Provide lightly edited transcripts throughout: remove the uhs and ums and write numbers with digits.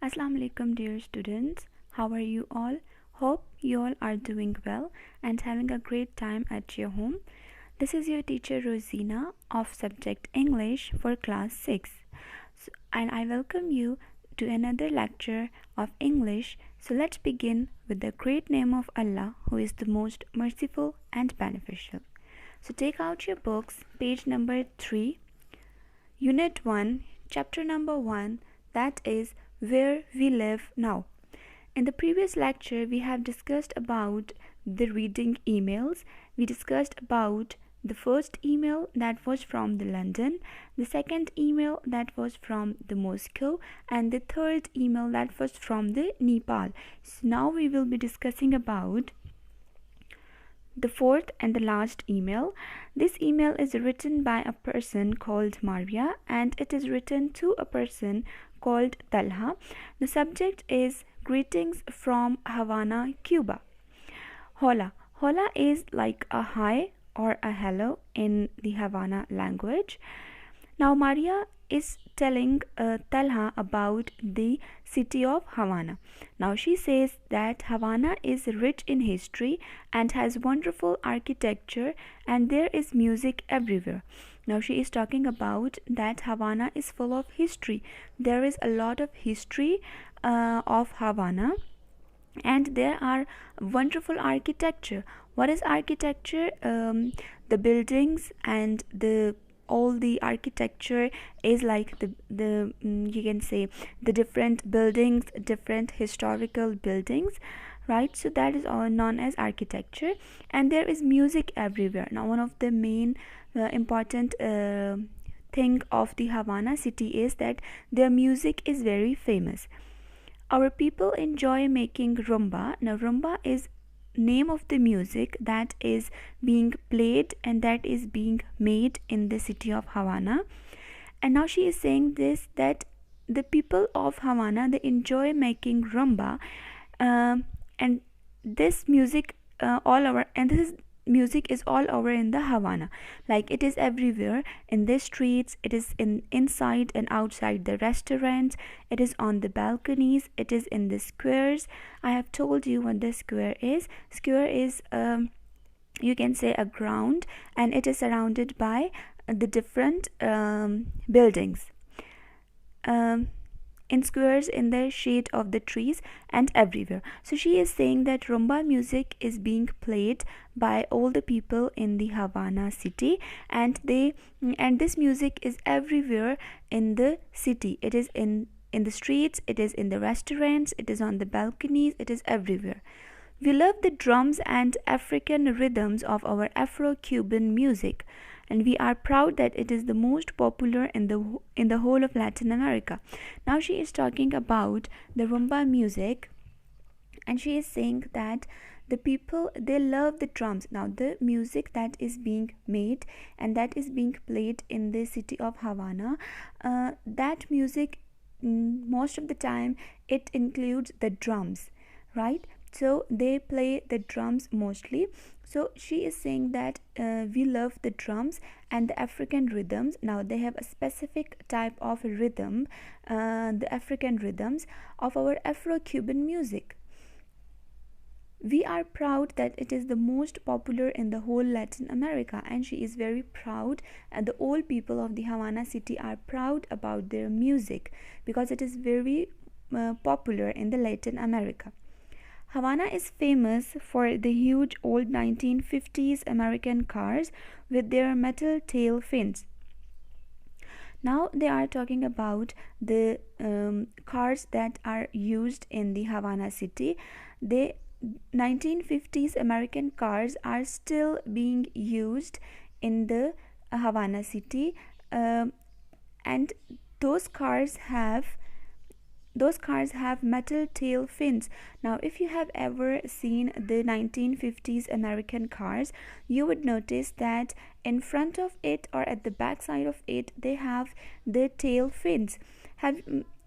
Assalamu alaikum, dear students. How are you all? Hope you all are doing well and having a great time at your home. This is your teacher Rosina of subject English for class 6. And I welcome you to another lecture of English. So let's begin with the great name of Allah, who is the most merciful and beneficial. So take out your books, page number 3, Unit 1, chapter number 1, that is Where We Live Now. In the previous lecture, we have discussed about the reading emails. We discussed about the first email that was from the London, the second email that was from the Moscow, and the third email that was from the Nepal. So now we will be discussing about the fourth and the last email. This email is written by a person called Maria and it is written to a person called Talha. The subject is Greetings from Havana, Cuba. Hola. Hola is like a hi or a hello in the Havana language. Now Maria is telling Talha about the city of Havana. Now she says that Havana is rich in history and has wonderful architecture and there is music everywhere. Now she is talking about that Havana is full of history. There is a lot of history of Havana and there are wonderful architecture. What is architecture? The buildings and the all the architecture is like the you can say the different buildings, different historical buildings, right? So that is all known as architecture, and there is music everywhere. Now one of the main important thing of the Havana city is that their music is very famous. Our people enjoy making rumba. Now rumba is name of the music that is being played and that is being made in the city of Havana. And now she is saying this, that the people of Havana, they enjoy making rumba, and this music all over, and this is music is all over in the Havana, like it is everywhere in the streets, it is inside and outside the restaurants, it is on the balconies, it is in the squares. I have told you what the square is. Square is you can say a ground, and it is surrounded by the different buildings in squares, in the shade of the trees and everywhere. So she is saying that rumba music is being played by all the people in the Havana city, and this music is everywhere in the city. It is in the streets, it is in the restaurants, it is on the balconies, it is everywhere. We love the drums and African rhythms of our Afro-Cuban music, and we are proud that it is the most popular in the whole of Latin America. Now she is talking about the rumba music, and she is saying that the people, they love the drums. Now the music that is being made and that is being played in the city of Havana, that music most of the time it includes the drums, right? So they play the drums mostly. So she is saying that we love the drums and the African rhythms. Now they have a specific type of rhythm, the African rhythms of our Afro-Cuban music. We are proud that it is the most popular in the whole Latin America, and she is very proud, and the old people of the Havana city are proud about their music because it is very popular in the Latin America. Havana is famous for the huge old 1950s American cars with their metal tail fins. Now they are talking about the cars that are used in the Havana city. The 1950s American cars are still being used in the Havana city, and those cars have metal tail fins. Now if you have ever seen the 1950s American cars, you would notice that in front of it or at the back side of it they have the tail fins.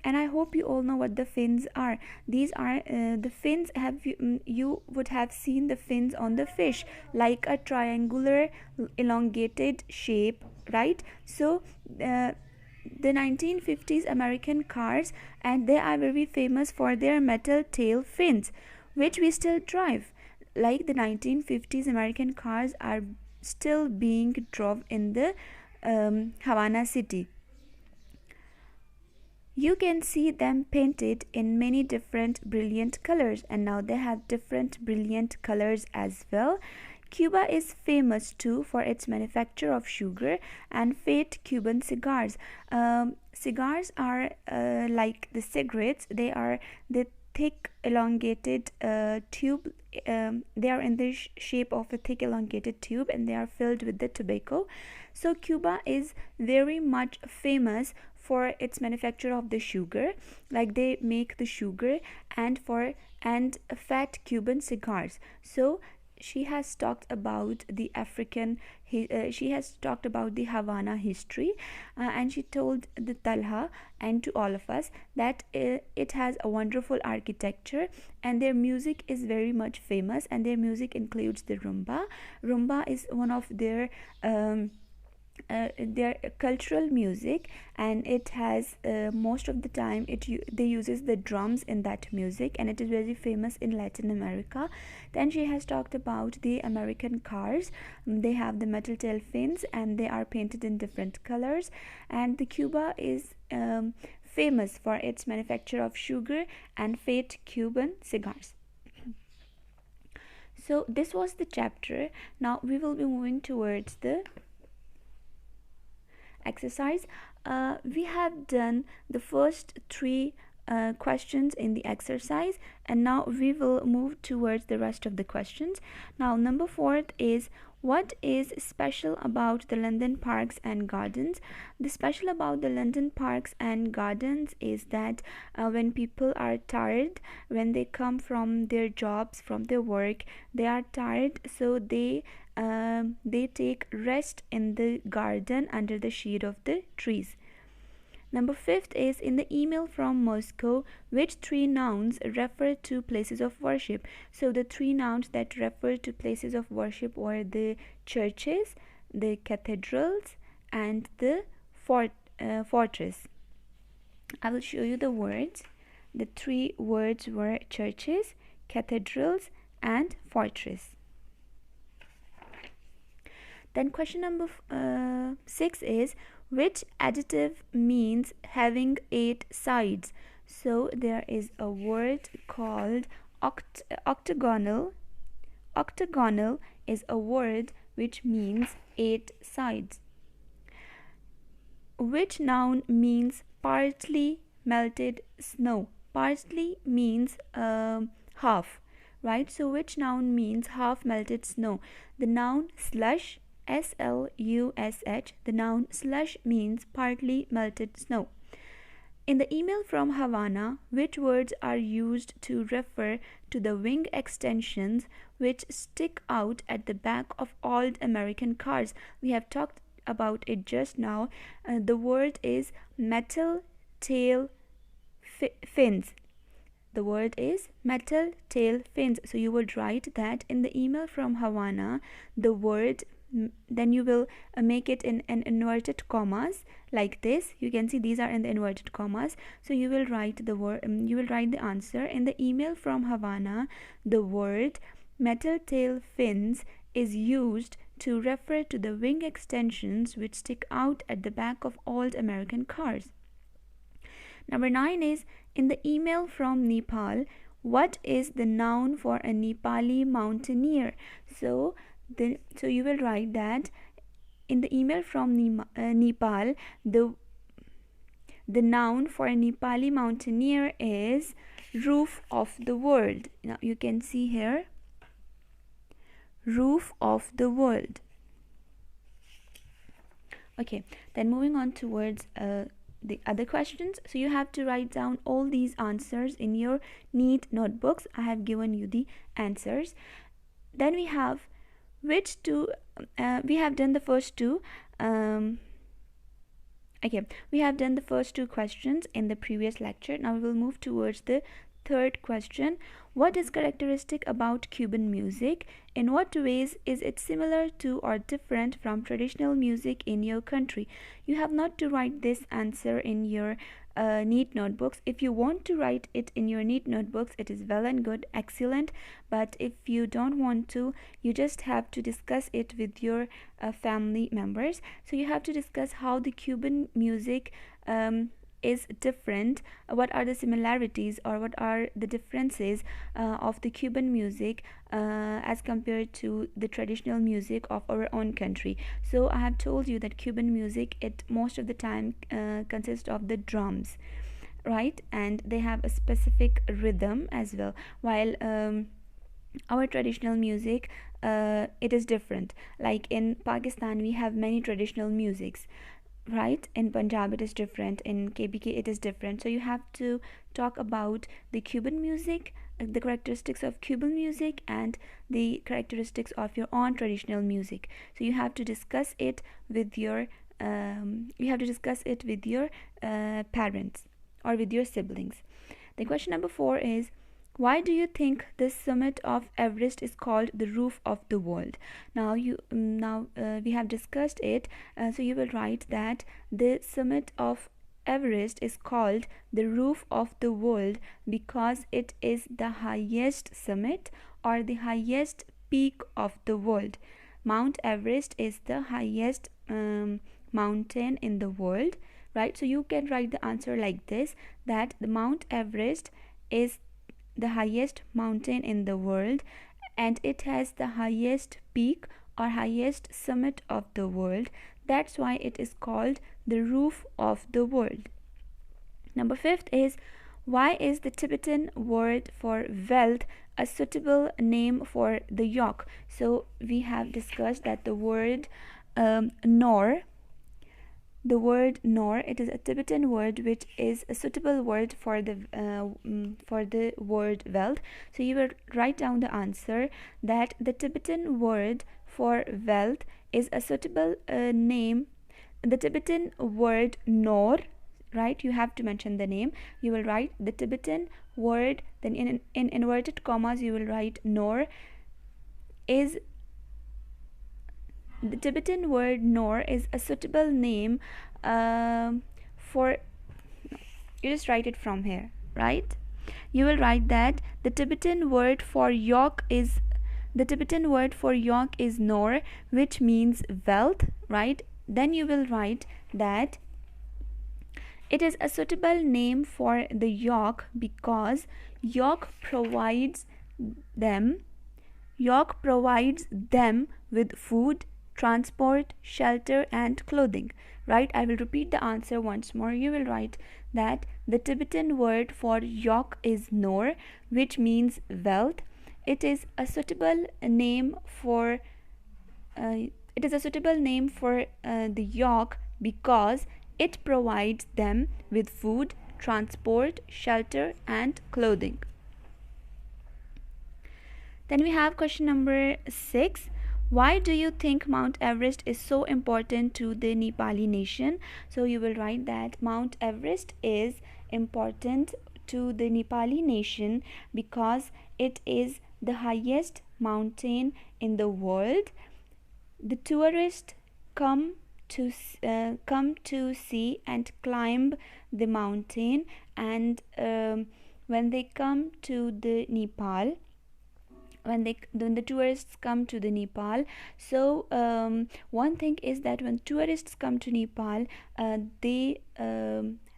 And I hope you all know what the fins are. These are the fins. You would have seen the fins on the fish, like a triangular elongated shape, right? So the 1950s American cars, and they are very famous for their metal tail fins, which we still drive. Like the 1950s American cars are still being drove in the Havana city. You can see them painted in many different brilliant colors, and now they have different brilliant colors as well. Cuba is famous too for its manufacture of sugar and fat Cuban cigars. Cigars are like the cigarettes. They are the thick elongated tube. They are in the shape of a thick elongated tube, and they are filled with the tobacco. So Cuba is very much famous for its manufacture of the sugar, like they make the sugar and fat Cuban cigars. So she has talked about the she has talked about the Havana history, and she told the Talha and to all of us that it has a wonderful architecture, and their music is very much famous, and their music includes the rumba is one of their cultural music, and it has most of the time they uses the drums in that music, and it is very famous in Latin America. Then she has talked about the American cars. They have the metal tail fins, and they are painted in different colors, and the Cuba is famous for its manufacture of sugar and fat Cuban cigars. So this was the chapter. Now we will be moving towards the exercise. We have done the first three questions in the exercise, and now we will move towards the rest of the questions. Now number 4 is, what is special about the London Parks and Gardens? The special about the London Parks and Gardens is that when people are tired, when they come from their jobs, from their work, they are tired, so they take rest in the garden under the shade of the trees. Number 5 is, in the email from Moscow, which three nouns refer to places of worship? So the three nouns that refer to places of worship were the churches, the cathedrals, and the fortress. I will show you the words. The three words were churches, cathedrals, and fortress. Then question number 6 is, which adjective means having 8 sides? So there is a word called octagonal. Octagonal is a word which means 8 sides. Which noun means partly melted snow? Partly means half, right? So which noun means half melted snow? The noun slush, slush. The noun slush means partly melted snow. In the email from Havana, which words are used to refer to the wing extensions which stick out at the back of old American cars? We have talked about it just now. The word is metal tail fins. The word is metal tail fins. So you would write that in the email from Havana, the word, then you will make it in an inverted commas like this. You can see these are in the inverted commas. So you will write the word, you will write the answer. In the email from Havana, the word metal tail fins is used to refer to the wing extensions which stick out at the back of old American cars. Number 9 is, in the email from Nepal, what is the noun for a Nepali mountaineer? So you will write that in the email from Nepal, the noun for a Nepali mountaineer is roof of the world. Now you can see here, roof of the world. Okay, then moving on towards the other questions. So you have to write down all these answers in your neat notebooks. I have given you the answers. Then we have which two, we have done the first two. Okay, we have done the first two questions in the previous lecture. Now we will move towards the third question. What is characteristic about Cuban music? In what ways is it similar to or different from traditional music in your country? You have not to write this answer in your neat notebooks. If you want to write it in your neat notebooks, it is well and good, excellent. But if you don't want to, you just have to discuss it with your family members. So you have to discuss how the Cuban music is different, what are the similarities or what are the differences of the Cuban music as compared to the traditional music of our own country. So I have told you that Cuban music, it most of the time consists of the drums, right, and they have a specific rhythm as well, while our traditional music, it is different. Like in Pakistan we have many traditional musics, right? In Punjab it is different, in KBK it is different. So you have to talk about the Cuban music, the characteristics of Cuban music and the characteristics of your own traditional music. So you have to discuss it with your parents or with your siblings. The question number 4 is, why do you think the summit of Everest is called the roof of the world? Now we have discussed it, so you will write that the summit of Everest is called the roof of the world because it is the highest summit or the highest peak of the world. Mount Everest is the highest mountain in the world, right? So you can write the answer like this, that the Mount Everest is the highest mountain in the world and it has the highest peak or highest summit of the world. That's why it is called the roof of the world. Number 5 is, why is the Tibetan word for wealth a suitable name for the yoke? So we have discussed that the word Nor, it is a Tibetan word which is a suitable word for the word wealth. So you will write down the answer that the Tibetan word for wealth is a suitable name. The Tibetan word Nor, right? You have to mention the name. You will write the Tibetan word, then in inverted commas you will write Nor is the Tibetan word Nor is a suitable name for, you just write it from here, right? You will write that the Tibetan word for yoke is Nor, which means wealth, right? Then you will write that it is a suitable name for the yoke because yoke provides them with food, transport, shelter and clothing, right? I will repeat the answer once more. You will write that the Tibetan word for yoke is Nor, which means wealth. It is a suitable name for the yoke because it provides them with food, transport, shelter and clothing. Then we have question number 6. Why do you think Mount Everest is so important to the Nepali nation? So you will write that Mount Everest is important to the Nepali nation because it is the highest mountain in the world. The tourists come to see and climb the mountain, and when they come to the Nepal, when the tourists come to the Nepal, so one thing is that when tourists come to Nepal, they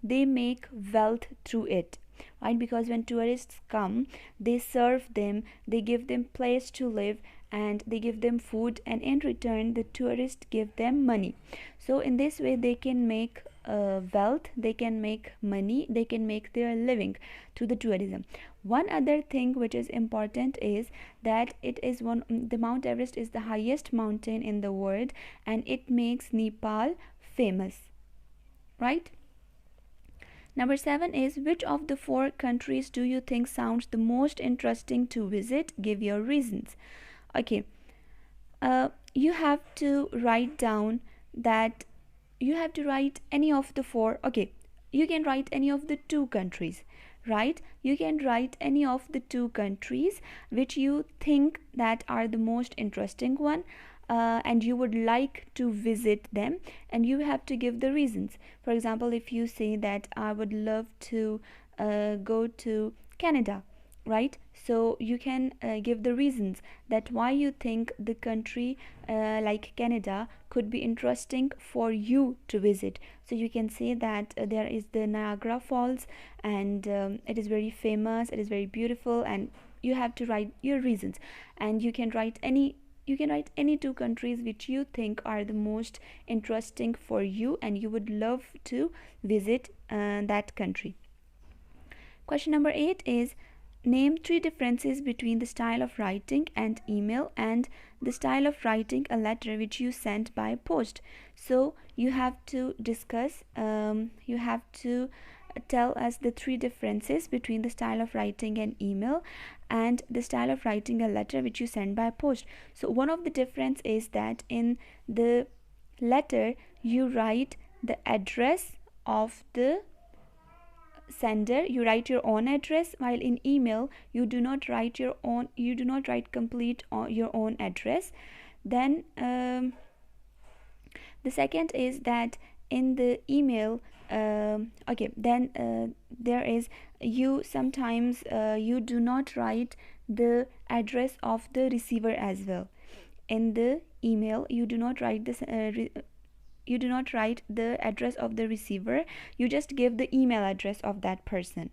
make wealth through it, right? Because when tourists come, they serve them, they give them place to live and they give them food, and in return the tourists give them money. So in this way they can make wealth, they can make money, they can make their living through the tourism. One other thing which is important is that the Mount Everest is the highest mountain in the world and it makes Nepal famous, right? Number 7 is, which of the 4 countries do you think sounds the most interesting to visit? Give your reasons. Okay, you have to write down that you have to write any of the 4. Okay, you can write any of the 2 countries, right? You can write any of the two countries which you think that are the most interesting one, and you would like to visit them, and you have to give the reasons. For example, if you say that I would love to go to Canada, right? So you can give the reasons that why you think the country like Canada could be interesting for you to visit. So you can say that there is the Niagara Falls, and it is very famous, it is very beautiful, and you have to write your reasons. And you can write any two countries which you think are the most interesting for you and you would love to visit that country. Question number 8 is, name three differences between the style of writing and email and the style of writing a letter which you sent by post. So you have to discuss, you have to tell us the three differences between the style of writing an email and the style of writing a letter which you send by post. So one of the difference is that in the letter you write the address of the sender, you write your own address, while in email you do not write your own, you do not write complete your own address. Then the second is that in the email, okay, then there is, you sometimes you do not write the address of the receiver as well. In the email you do not write this you do not write the address of the receiver, you just give the email address of that person,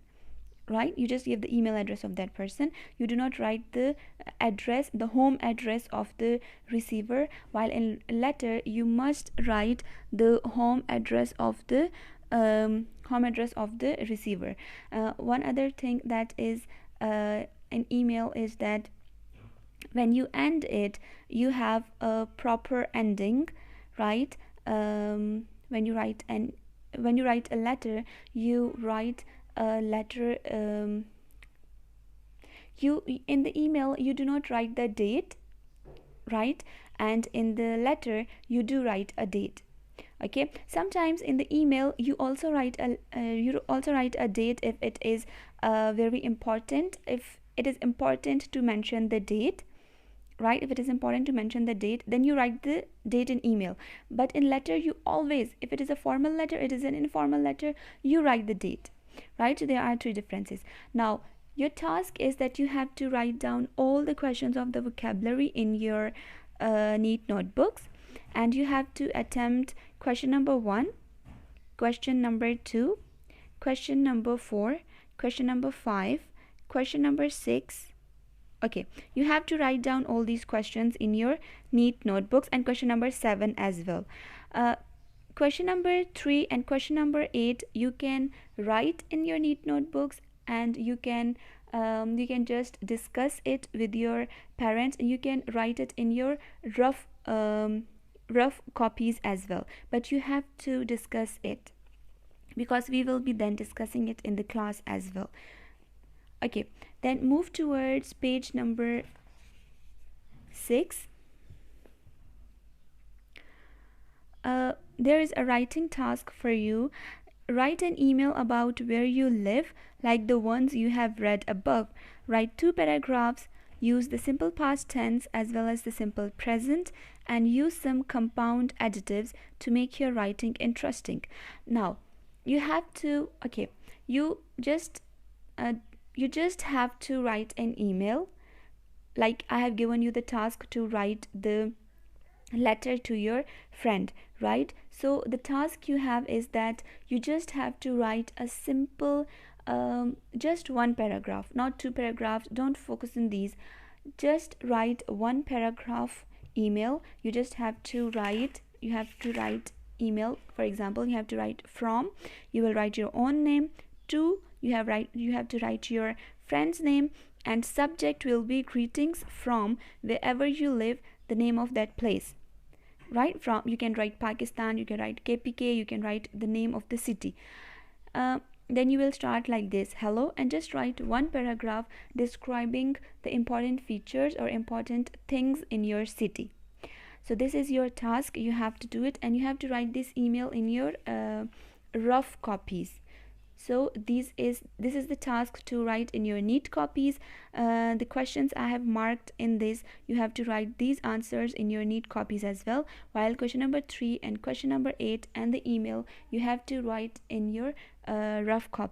right? You just give the email address of that person, you do not write the address, the home address of the receiver, while in letter you must write the home address of the receiver. One other thing that is an email is that when you end it, you have a proper ending, right? When you write a letter, you write a letter, you in the email you do not write the date, right? And in the letter you do write a date. Okay, sometimes in the email you also write a date if it is very important, if it is important to mention the date, right? If it is important to mention the date, then you write the date in email. But in letter, you always, if it is a formal letter, it is an informal letter, you write the date, right? So there are three differences. Now your task is that you have to write down all the questions of the vocabulary in your neat notebooks, and you have to attempt question number 1, question number 2, question number 4, question number 5, question number 6. Okay, you have to write down all these questions in your neat notebooks, and question number 7 as well. Question number 3 and question number 8 you can write in your neat notebooks, and you can just discuss it with your parents, and you can write it in your rough copies as well, but you have to discuss it because we will be then discussing it in the class as well. Okay, then move towards page number 6. There is a writing task for you. Write an email about where you live, like the ones you have read above. Write 2 paragraphs, use the simple past tense as well as the simple present, and use some compound adjectives to make your writing interesting. Now you have to, okay, you just have to write an email, like I have given you the task to write the letter to your friend, right? So the task you have is that you just have to write a simple just 1 paragraph, not 2 paragraphs, don't focus on these, just write 1 paragraph email. You just have to write email. For example, you have to write from, you will write your own name, to, you have to write your friend's name, and subject will be greetings from wherever you live, the name of that place, right? From, you can write Pakistan, you can write KPK, you can write the name of the city. Then you will start like this: hello, and just write 1 paragraph describing the important features or important things in your city. So this is your task, you have to do it, and you have to write this email in your rough copies. So this is the task to write in your neat copies. The questions I have marked in this, you have to write these answers in your neat copies as well, while question number 3 and question number 8 and the email you have to write in your rough copy.